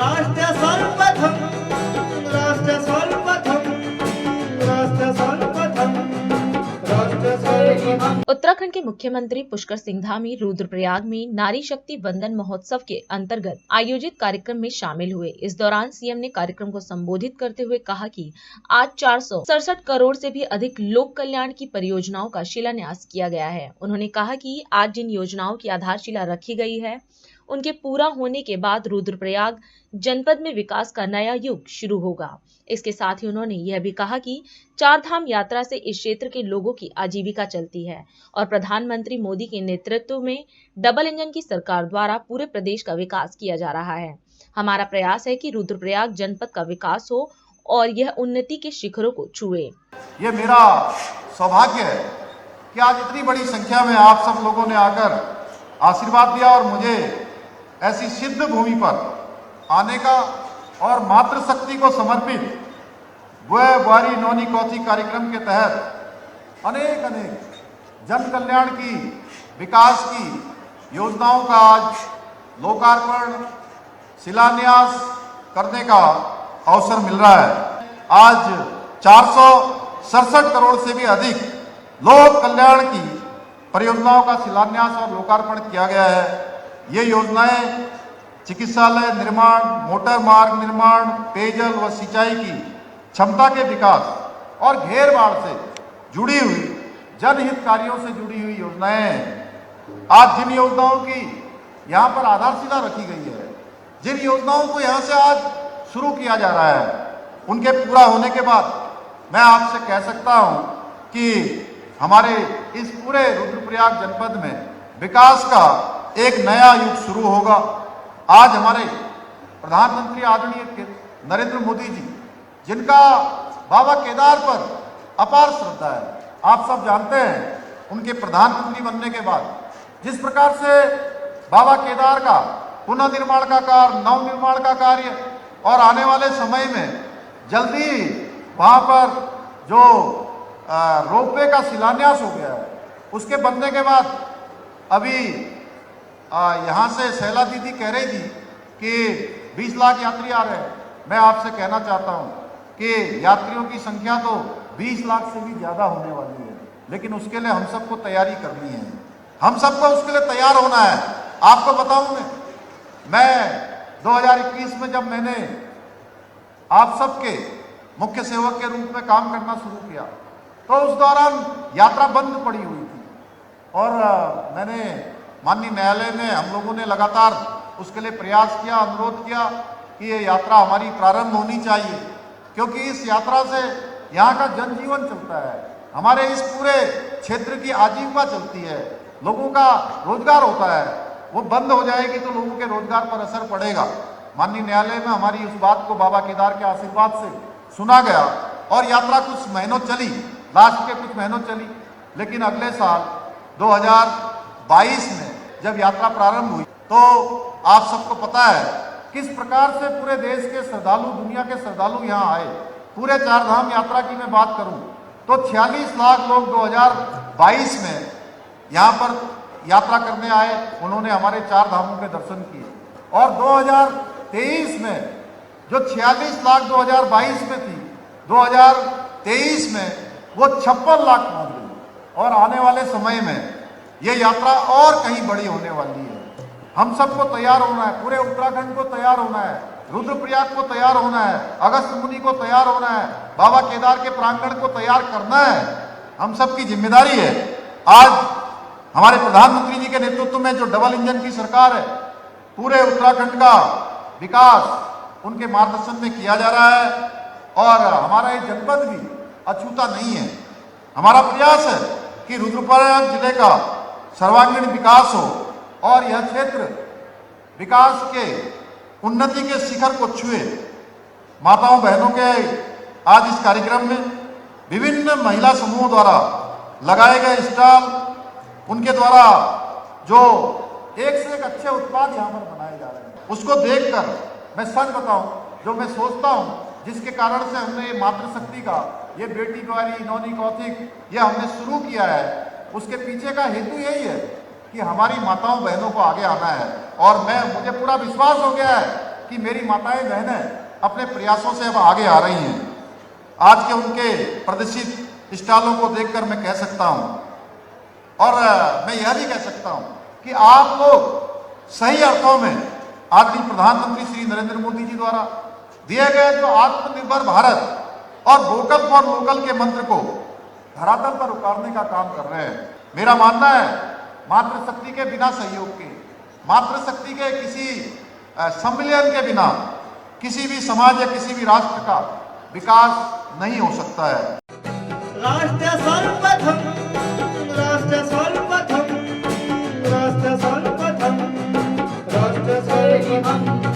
राष्ट्र सर्वप्रथम, राष्ट्र सर्वप्रथम, राष्ट्र सर्वप्रथम, राष्ट्र सर्वप्रथम। उत्तराखंड के मुख्यमंत्री पुष्कर सिंह धामी रुद्रप्रयाग में नारी शक्ति वंदन महोत्सव के अंतर्गत आयोजित कार्यक्रम में शामिल हुए। इस दौरान सीएम ने कार्यक्रम को संबोधित करते हुए कहा कि आज 467 करोड़ से भी अधिक लोक कल्याण की परियोजनाओं का शिलान्यास किया गया है। उन्होंने कहा कि आज जिन योजनाओं की आधारशिला रखी गई है, उनके पूरा होने के बाद रुद्रप्रयाग जनपद में विकास का नया युग शुरू होगा। इसके साथ ही उन्होंने यह भी कहा कि चार धाम यात्रा से इस क्षेत्र के लोगों की आजीविका चलती है और प्रधानमंत्री मोदी के नेतृत्व में डबल इंजन की सरकार द्वारा पूरे प्रदेश का विकास किया जा रहा है। हमारा प्रयास है कि रुद्रप्रयाग जनपद का विकास हो और यह उन्नति के शिखरों को छुए। ये मेरा सौभाग्य है कि आज इतनी बड़ी संख्या में आप सब लोगों ने आकर आशीर्वाद दिया और मुझे ऐसी सिद्ध भूमि पर आने का और मातृशक्ति को समर्पित बुए बुआरी नौनी कौथी कार्यक्रम के तहत अनेक जन कल्याण की, विकास की योजनाओं का आज लोकार्पण, शिलान्यास करने का अवसर मिल रहा है। आज 467 करोड़ से भी अधिक लोक कल्याण की परियोजनाओं का शिलान्यास और लोकार्पण किया गया है। ये योजनाएं चिकित्सालय निर्माण, मोटर मार्ग निर्माण, पेयजल व सिंचाई की क्षमता के विकास और घेर बाढ़ से जुड़ी हुई जनहित कार्यों से जुड़ी हुई योजनाएं हैं। आज जिन योजनाओं की यहाँ पर आधारशिला रखी गई है, जिन योजनाओं को यहाँ से आज शुरू किया जा रहा है, उनके पूरा होने के बाद मैं आपसे कह सकता हूँ कि हमारे इस पूरे रुद्रप्रयाग जनपद में विकास का एक नया युग शुरू होगा। आज हमारे प्रधानमंत्री आदरणीय नरेंद्र मोदी जी, जिनका बाबा केदार पर अपार श्रद्धा है, आप सब जानते हैं उनके प्रधानमंत्री बनने के बाद जिस प्रकार से बाबा केदार का पुनर्निर्माण का कार्य, नवनिर्माण का कार्य और आने वाले समय में जल्दी वहाँ पर जो रोपवे का शिलान्यास हो गया है, उसके बनने के बाद अभी यहाँ से शैला दीदी कह रही थी कि 20 लाख यात्री आ रहे हैं। मैं आपसे कहना चाहता हूँ कि यात्रियों की संख्या तो 20 लाख से भी ज़्यादा होने वाली है, लेकिन उसके लिए हम सबको तैयारी करनी है, हम सबको उसके लिए तैयार होना है। आपको बताऊँ मैं 2021 में जब मैंने आप सबके मुख्य सेवक के रूप में काम करना शुरू किया, तो उस दौरान यात्रा बंद पड़ी हुई थी और मैंने माननीय न्यायालय में हम लोगों ने लगातार उसके लिए प्रयास किया, अनुरोध किया कि ये यात्रा हमारी प्रारंभ होनी चाहिए, क्योंकि इस यात्रा से यहाँ का जनजीवन चलता है, हमारे इस पूरे क्षेत्र की आजीविका चलती है, लोगों का रोजगार होता है। वो बंद हो जाएगी तो लोगों के रोजगार पर असर पड़ेगा। माननीय न्यायालय में हमारी उस बात को बाबा केदार के आशीर्वाद से सुना गया और यात्रा कुछ महीनों चली, लास्ट के कुछ महीनों चली, लेकिन अगले साल 2022 में जब यात्रा प्रारंभ हुई तो आप सबको पता है किस प्रकार से पूरे देश के श्रद्धालु, दुनिया के श्रद्धालु यहाँ आए। पूरे चार धाम यात्रा की मैं बात करूं तो 46 लाख लोग 2022 में यहाँ पर यात्रा करने आए, उन्होंने हमारे चार धामों के दर्शन किए। और 2023 में जो 46 लाख 2022 में थी, 2023 में वो 56 लाख पहुँच गई और आने वाले समय में ये यात्रा और कहीं बड़ी होने वाली है। हम सबको तैयार होना है, पूरे उत्तराखंड को तैयार होना है, रुद्रप्रयाग को तैयार होना है, अगस्त मुनि को तैयार होना है, बाबा केदार के प्रांगण को तैयार करना है। हम सबकी जिम्मेदारी है। आज हमारे प्रधानमंत्री जी के नेतृत्व में जो डबल इंजन की सरकार है, पूरे उत्तराखंड का विकास उनके मार्गदर्शन में किया जा रहा है और हमारा ये जनपद भी अछूता नहीं है। हमारा प्रयास है कि रुद्रप्रयाग जिले का सर्वांगीण विकास हो और यह क्षेत्र विकास के, उन्नति के शिखर को छुए। माताओं बहनों के आज इस कार्यक्रम में विभिन्न महिला समूहों द्वारा लगाए गए स्टॉल, उनके द्वारा जो एक से एक अच्छे उत्पाद यहाँ पर बनाए जा रहे हैं, उसको देखकर मैं सच बताऊं, जो मैं सोचता हूं, जिसके कारण से हमने ये मातृशक्ति का, ये बेटी द्वारी नौनी कौथिक ये हमने शुरू किया है, उसके पीछे का हेतु यही है कि हमारी माताओं बहनों को आगे आना है। और मुझे पूरा विश्वास हो गया है कि मेरी माताएं बहनें अपने प्रयासों से अब आगे आ रही हैं। आज के उनके प्रदर्शित स्टॉलों को देखकर मैं कह सकता हूं, और मैं यह भी कह सकता हूं कि आप लोग सही अर्थों में आदरणीय प्रधानमंत्री श्री नरेंद्र मोदी जी द्वारा दिए गए जो आत्मनिर्भर भारत और वोकल फॉर लोकल के मंत्र को धरातल पर उतारने का काम कर रहे हैं। मेरा मानना है मातृशक्ति के बिना सहयोग के, मातृशक्ति के किसी सम्मिलन के बिना किसी भी समाज या किसी भी राष्ट्र का विकास नहीं हो सकता है। राष्ट्र सर्वप्रथम, राष्ट्र सर्वप्रथम, राष्ट्र सर्वप्रथम, राष्ट्र सर्वप्रथम।